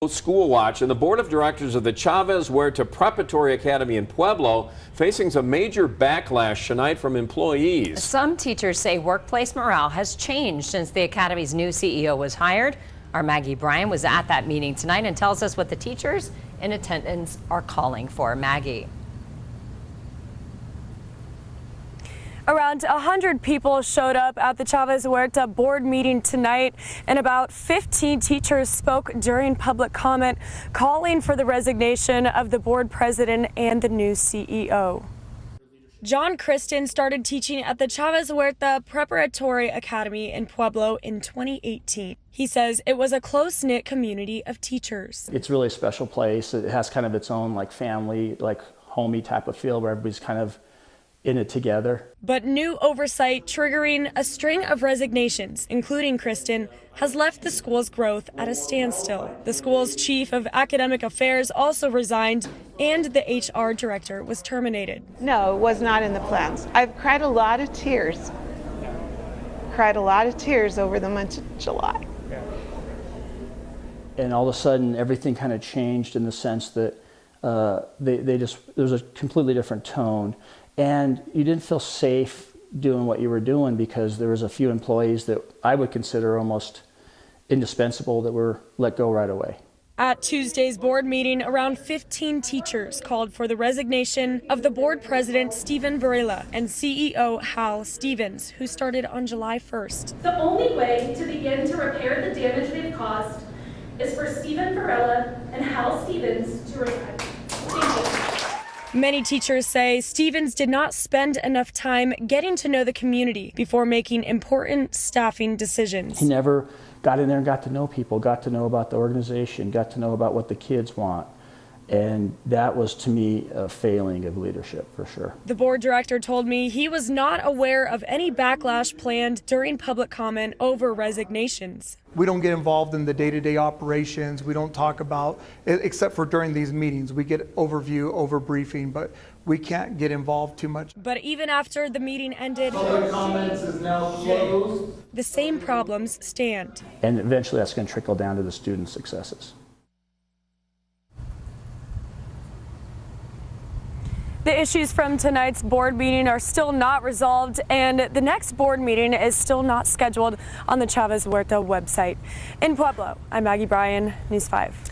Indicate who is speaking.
Speaker 1: School Watch and the board of directors of the Chavez Huerta Preparatory Academy in Pueblo facing some major backlash tonight from employees.
Speaker 2: Some teachers say workplace morale has changed since the academy's new CEO was hired. Our Maggie Bryan was at that meeting tonight and tells us what the teachers in attendance are calling for. Maggie.
Speaker 3: Around 100 people showed up at the Chavez Huerta board meeting tonight, and about 15 teachers spoke during public comment, calling for the resignation of the board president and the new CEO. John Kristan started teaching at the Chavez Huerta Preparatory Academy in Pueblo in 2018. He says it was a close-knit community of teachers.
Speaker 4: It's really a special place. It has kind of its own family, homey type of feel where everybody's kind of in it together.
Speaker 3: But new oversight triggering a string of resignations, including Kristan, has left the school's growth at a standstill. The school's chief of academic affairs also resigned, and the HR director was terminated.
Speaker 5: No, it was not in the plans. I've cried a lot of tears. Cried a lot of tears over the month of July.
Speaker 4: And all of a sudden, everything kind of changed in the sense that there was a completely different tone. And you didn't feel safe doing what you were doing because there was a few employees that I would consider almost indispensable that were let go right away.
Speaker 3: At Tuesday's board meeting, around 15 teachers called for the resignation of the board president, Stephen Varela, and CEO Hal Stevens, who started on July 1st.
Speaker 6: The only way to begin to repair the damage they've caused is for Stephen Varela and Hal Stevens to resign. Thank you.
Speaker 3: Many teachers say Stevens did not spend enough time getting to know the community before making important staffing decisions.
Speaker 4: He never got in there and got to know people, got to know about the organization, got to know about what the kids want. And that was, to me, a failing of leadership, for sure.
Speaker 3: The board director told me he was not aware of any backlash planned during public comment over resignations.
Speaker 7: We don't get involved in the day-to-day operations. We don't talk about, except for during these meetings, we get overview, overbriefing, but we can't get involved too much.
Speaker 3: But even after the meeting ended,
Speaker 7: Public comments is now closed.
Speaker 3: The same problems stand.
Speaker 4: And eventually that's going to trickle down to the students' successes.
Speaker 3: The issues from tonight's board meeting are still not resolved, and the next board meeting is still not scheduled on the Chavez Huerta website. In Pueblo, I'm Maggie Bryan, News 5.